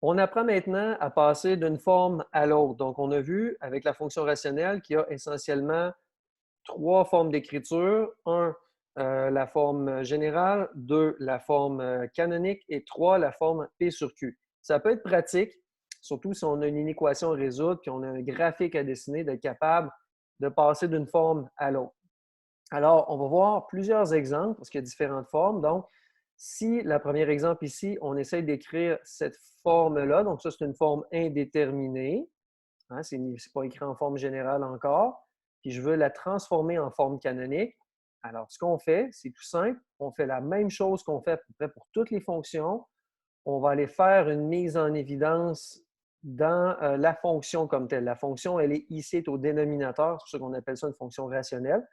On apprend maintenant à passer d'une forme à l'autre. Donc, on a vu avec la fonction rationnelle qu'il y a essentiellement trois formes d'écriture. Un, la forme générale. Deux, la forme canonique. Et trois, la forme P sur Q. Ça peut être pratique, surtout si on a une inéquation à résoudre, puis on a un graphique à dessiner, d'être capable de passer d'une forme à l'autre. Alors, on va voir plusieurs exemples parce qu'il y a différentes formes. Donc, si le premier exemple ici, on essaie d'écrire cette forme-là, donc ça, c'est une forme indéterminée, hein, ce n'est pas écrit en forme générale encore, puis je veux la transformer en forme canonique. Alors, ce qu'on fait, c'est tout simple, on fait la même chose qu'on fait à peu près pour toutes les fonctions. On va aller faire une mise en évidence dans la fonction comme telle. La fonction, elle est ici, est au dénominateur, c'est pour ça qu'on appelle ça une fonction rationnelle.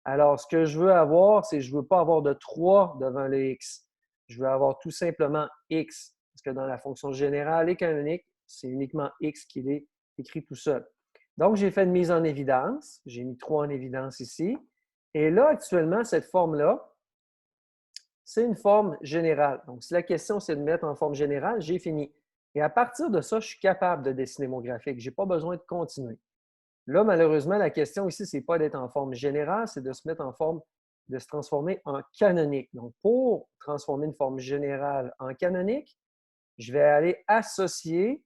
Alors, ce que je veux avoir, c'est que je ne veux pas avoir de 3 devant le x. Je veux avoir tout simplement x, parce que dans la fonction générale et canonique, c'est uniquement x qui est écrit tout seul. Donc, j'ai fait une mise en évidence. J'ai mis 3 en évidence ici. Et là, actuellement, cette forme-là, c'est une forme générale. Donc, si la question, c'est de mettre en forme générale, j'ai fini. Et à partir de ça, je suis capable de dessiner mon graphique. Je n'ai pas besoin de continuer. Là, malheureusement, la question ici, ce n'est pas d'être en forme générale, c'est de se mettre en forme, de se transformer en canonique. Donc, pour transformer une forme générale en canonique, je vais aller associer,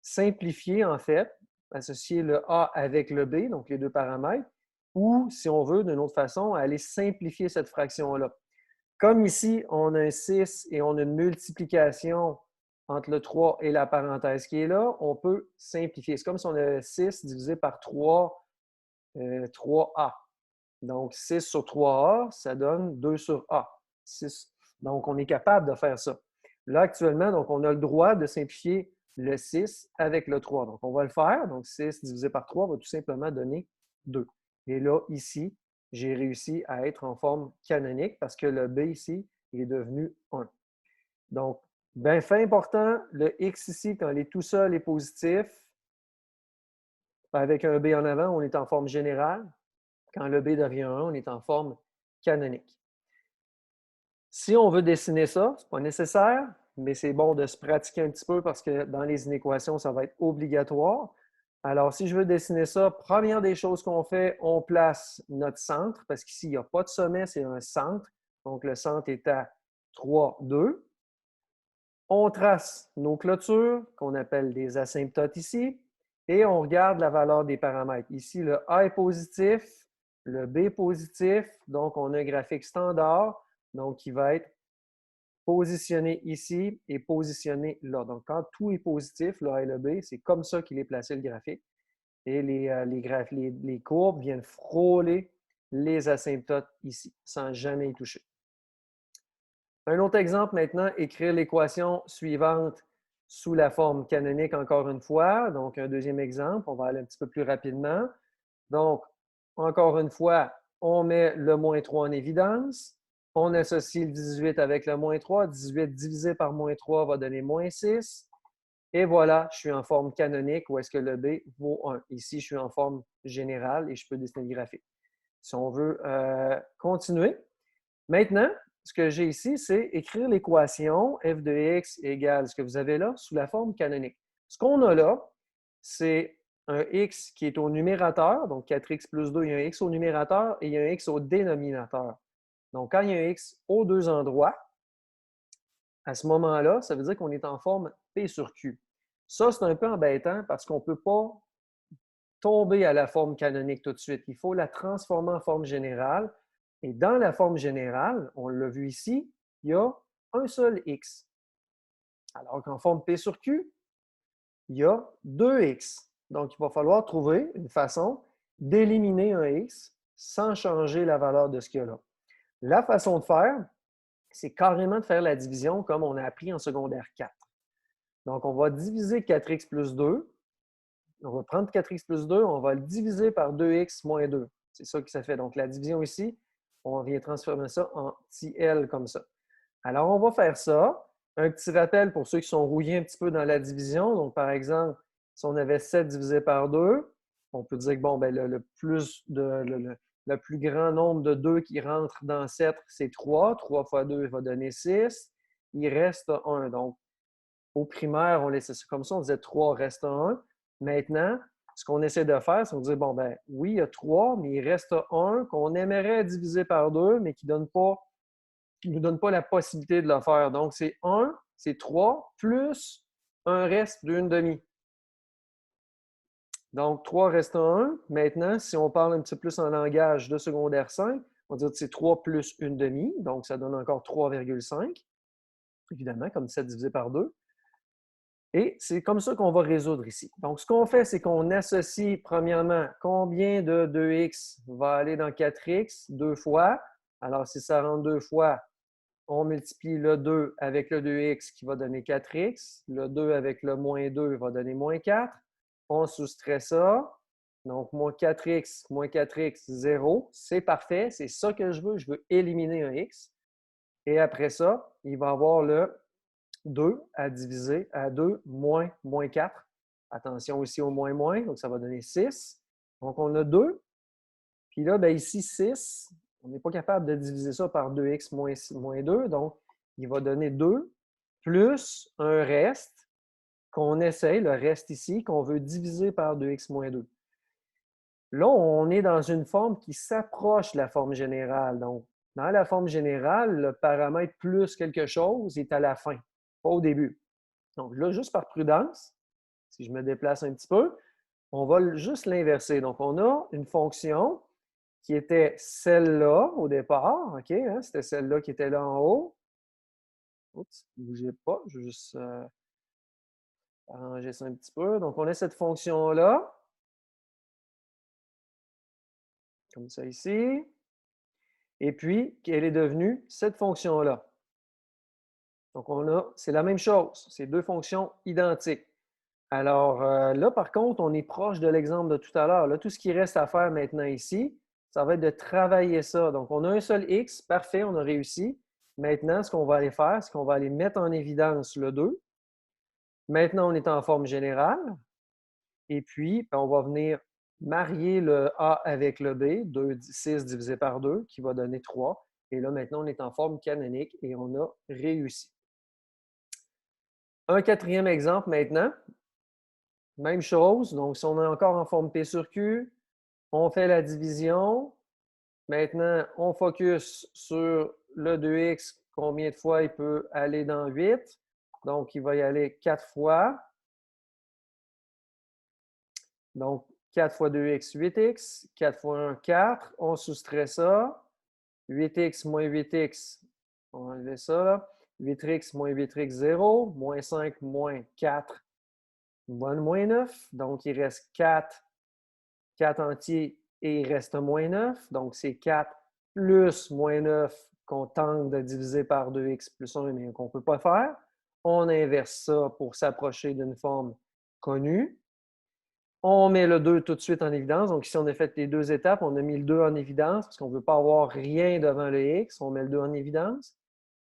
simplifier en fait, associer le A avec le B, donc les deux paramètres, ou, si on veut, d'une autre façon, aller simplifier cette fraction-là. Comme ici, on a un 6 et on a une multiplication entre le 3 et la parenthèse qui est là, on peut simplifier. C'est comme si on avait 6 divisé par 3A. Donc, 6 sur 3A, ça donne 2 sur A. 6. Donc, on est capable de faire ça. Là, actuellement, donc, on a le droit de simplifier le 6 avec le 3. Donc, on va le faire. Donc, 6 divisé par 3 va tout simplement donner 2. Et là, ici, j'ai réussi à être en forme canonique parce que le B ici est devenu 1. Donc, bien fait important, le X ici, quand il est tout seul, est positif. Avec un B en avant, on est en forme générale. Quand le B devient 1, on est en forme canonique. Si on veut dessiner ça, ce n'est pas nécessaire, mais c'est bon de se pratiquer un petit peu parce que dans les inéquations, ça va être obligatoire. Alors, si je veux dessiner ça, première des choses qu'on fait, on place notre centre, parce qu'ici, il n'y a pas de sommet, c'est un centre. Donc, le centre est à 3, 2. On trace nos clôtures, qu'on appelle des asymptotes ici, et on regarde la valeur des paramètres. Ici, le A est positif, le B est positif, donc on a un graphique standard, donc qui va être positionné ici et positionné là. Donc, quand tout est positif, le A et le B, c'est comme ça qu'il est placé le graphique. Et les courbes viennent frôler les asymptotes ici, sans jamais y toucher. Un autre exemple maintenant, écrire l'équation suivante sous la forme canonique encore une fois. Donc, un deuxième exemple, on va aller un petit peu plus rapidement. Donc, encore une fois, on met le moins 3 en évidence. On associe le 18 avec le moins 3. 18 divisé par moins 3 va donner moins 6. Et voilà, je suis en forme canonique où est-ce que le B vaut 1. Ici, je suis en forme générale et je peux dessiner le graphique. Si on veut continuer, maintenant, ce que j'ai ici, c'est écrire l'équation f de x égale ce que vous avez là sous la forme canonique. Ce qu'on a là, c'est un x qui est au numérateur, donc 4x plus 2, il y a un x au numérateur et il y a un x au dénominateur. Donc, quand il y a un x aux deux endroits, à ce moment-là, ça veut dire qu'on est en forme P sur Q. Ça, c'est un peu embêtant parce qu'on ne peut pas tomber à la forme canonique tout de suite. Il faut la transformer en forme générale. Et dans la forme générale, on l'a vu ici, il y a un seul x. Alors qu'en forme P sur Q, il y a 2x. Donc, il va falloir trouver une façon d'éliminer un x sans changer la valeur de ce qu'il y a là. La façon de faire, c'est carrément de faire la division comme on a appris en secondaire 4. Donc, on va diviser 4x plus 2. On va prendre 4x plus 2, on va le diviser par 2x moins 2. C'est ça que ça fait. Donc, la division ici, on vient transformer ça en petit L comme ça. Alors, on va faire ça. Un petit rappel pour ceux qui sont rouillés un petit peu dans la division. Donc, par exemple, si on avait 7 divisé par 2, on peut dire que bon, ben, le plus grand nombre de 2 qui rentre dans 7, c'est 3. 3 fois 2 va donner 6. Il reste 1. Donc, Au primaire, on laissait ça comme ça, on disait 3 reste 1. Maintenant, ce qu'on essaie de faire, c'est de dire, bon, ben oui, il y a 3, mais il reste 1 qu'on aimerait diviser par 2, mais qui ne nous donne pas la possibilité de le faire. Donc, c'est 1, c'est 3, plus un reste d'une demi. Donc, 3 reste 1. Maintenant, si on parle un petit peu plus en langage de secondaire 5, on va dire que c'est 3 plus une demi, donc ça donne encore 3,5. Évidemment, comme 7 divisé par 2. Et c'est comme ça qu'on va résoudre ici. Donc, ce qu'on fait, c'est qu'on associe, premièrement, combien de 2x va aller dans 4x 2 fois. Alors, si ça rentre 2 fois, on multiplie le 2 avec le 2x qui va donner 4x. Le 2 avec le moins 2 va donner moins 4. On soustrait ça. Donc, moins 4x, 0. C'est parfait. C'est ça que je veux. Je veux éliminer un x. Et après ça, il va avoir le 2 à diviser à 2 moins 4. Attention aussi au moins moins, donc ça va donner 6. Donc, on a 2. Puis là, bien ici, 6. On n'est pas capable de diviser ça par 2x moins 2. Donc, il va donner 2 plus un reste qu'on essaye, le reste ici, qu'on veut diviser par 2x moins 2. Là, on est dans une forme qui s'approche de la forme générale. Donc, dans la forme générale, le paramètre plus quelque chose est à la fin, pas au début. Donc là, juste par prudence, si je me déplace un petit peu, on va juste l'inverser. Donc, on a une fonction qui était celle-là au départ. OK, hein? C'était celle-là qui était là en haut. Oups, ne bougez pas, je vais juste arranger ça un petit peu. Donc, on a cette fonction-là, comme ça ici. Et puis, elle est devenue cette fonction-là. Donc, c'est la même chose. C'est deux fonctions identiques. Alors là, par contre, on est proche de l'exemple de tout à l'heure. Là, tout ce qui reste à faire maintenant ici, ça va être de travailler ça. Donc, on a un seul x, parfait, on a réussi. Maintenant, ce qu'on va aller faire, c'est qu'on va aller mettre en évidence le 2. Maintenant, on est en forme générale. Et puis, on va venir marier le A avec le B, 6 divisé par 2, qui va donner 3. Et là, maintenant, on est en forme canonique et on a réussi. Un quatrième exemple maintenant. Même chose. Donc, si on est encore en forme P sur Q, on fait la division. Maintenant, on focus sur le 2x. Combien de fois il peut aller dans 8? Donc, il va y aller 4 fois. Donc, 4 fois 2x, 8x. 4 fois 1, 4. On soustrait ça. 8x moins 8x. On va enlever ça. Là. 8x moins 8x, 0. Moins 5, moins 4. Moins 9. Donc, il reste 4 entiers et il reste moins 9. Donc, c'est 4 plus moins 9 qu'on tente de diviser par 2x plus 1, mais qu'on ne peut pas faire. On inverse ça pour s'approcher d'une forme connue. On met le 2 tout de suite en évidence. Donc, ici, on a fait les deux étapes. On a mis le 2 en évidence parce qu'on ne veut pas avoir rien devant le x. On met le 2 en évidence.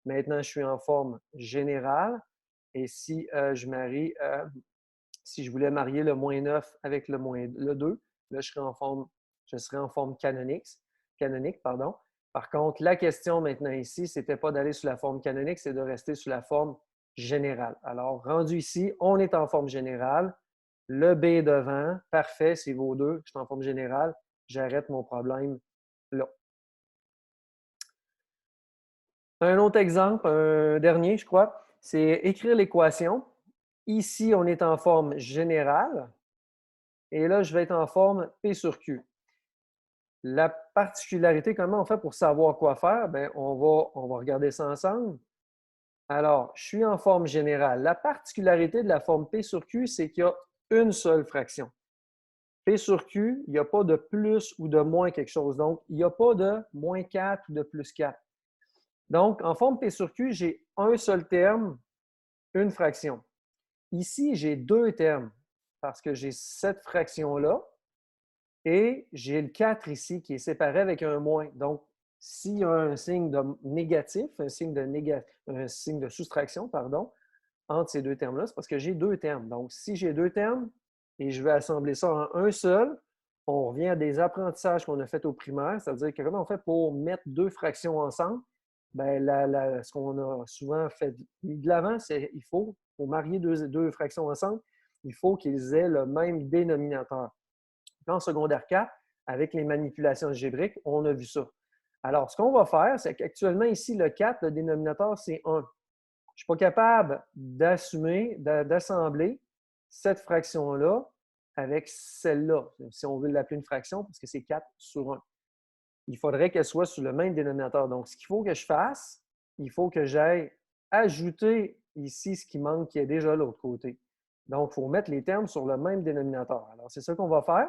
Maintenant, je suis en forme générale. Et si je marie, si je voulais marier le moins 9 avec le 2, là, je serais en forme canonique. Par contre, la question maintenant ici, ce n'était pas d'aller sur la forme canonique, c'est de rester sur la forme générale. Alors, rendu ici, on est en forme générale. Le B devant, parfait, c'est vos deux, je suis en forme générale. J'arrête mon problème là. Un autre exemple, un dernier, je crois, c'est écrire l'équation. Ici, on est en forme générale. Et là, je vais être en forme P sur Q. La particularité, comment on fait pour savoir quoi faire? Bien, on va regarder ça ensemble. Alors, je suis en forme générale. La particularité de la forme P sur Q, c'est qu'il y a une seule fraction. P sur Q, il n'y a pas de plus ou de moins quelque chose. Donc, il n'y a pas de moins 4 ou de plus 4. Donc, en forme P sur Q, j'ai un seul terme, une fraction. Ici, j'ai deux termes parce que j'ai cette fraction-là et j'ai le 4 ici qui est séparé avec un moins. Donc, s'il y a un signe de négatif, un signe de soustraction, pardon, entre ces deux termes-là, c'est parce que j'ai deux termes. Donc, si j'ai deux termes et je vais assembler ça en un seul, on revient à des apprentissages qu'on a fait au primaire, c'est-à-dire que comment on fait pour mettre deux fractions ensemble? ben, ce qu'on a souvent fait de l'avant, c'est il faut, pour marier deux fractions ensemble, il faut qu'ils aient le même dénominateur. En secondaire 4, avec les manipulations algébriques, on a vu ça. Alors, ce qu'on va faire, c'est qu'actuellement, ici, le 4, le dénominateur, c'est 1. Je ne suis pas capable d'assembler cette fraction-là avec celle-là, si on veut l'appeler une fraction, parce que c'est 4 sur 1. Il faudrait qu'elle soit sur le même dénominateur. Donc, ce qu'il faut que je fasse, il faut que j'aille ajouter ici ce qui manque, qui est déjà de l'autre côté. Donc, il faut mettre les termes sur le même dénominateur. Alors, c'est ça qu'on va faire.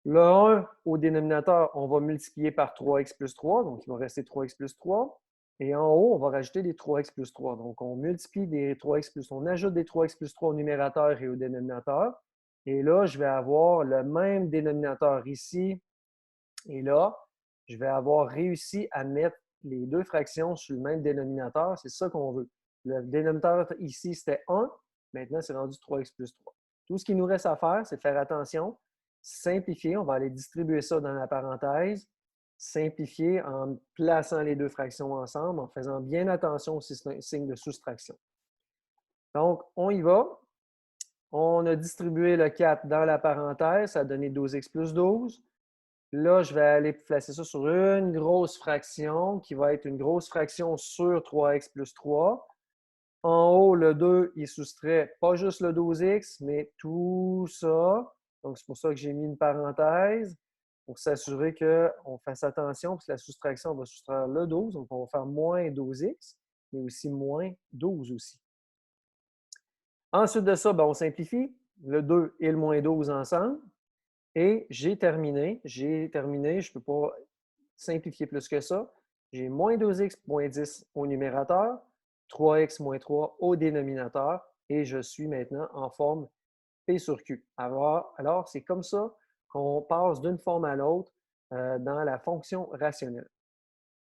Le 1 au dénominateur, on va multiplier par 3x plus 3, donc il va rester 3x plus 3. Et en haut, on va rajouter des 3x plus 3. Donc, on multiplie des 3x plus 3. On ajoute des 3x plus 3 au numérateur et au dénominateur. Et là, je vais avoir le même dénominateur ici et là. Je vais avoir réussi à mettre les deux fractions sur le même dénominateur. C'est ça qu'on veut. Le dénominateur ici, c'était 1. Maintenant, c'est rendu 3x plus 3. Tout ce qu'il nous reste à faire, c'est de faire attention, simplifier. On va aller distribuer ça dans la parenthèse. Simplifier en plaçant les deux fractions ensemble, en faisant bien attention au signe de soustraction. Donc, on y va. On a distribué le 4 dans la parenthèse. Ça a donné 12x plus 12. Là, je vais aller placer ça sur une grosse fraction qui va être une grosse fraction sur 3x plus 3. En haut, le 2, il soustrait pas juste le 12x, mais tout ça. Donc, c'est pour ça que j'ai mis une parenthèse pour s'assurer qu'on fasse attention, parce que la soustraction va soustraire le 12. Donc, on va faire moins 12x, mais aussi moins 12 aussi. Ensuite de ça, ben, on simplifie le 2 et le moins 12 ensemble. Et j'ai terminé. Je ne peux pas simplifier plus que ça. J'ai moins 2x moins 10 au numérateur, 3x moins 3 au dénominateur, et je suis maintenant en forme P sur Q. Alors c'est comme ça qu'on passe d'une forme à l'autre dans la fonction rationnelle.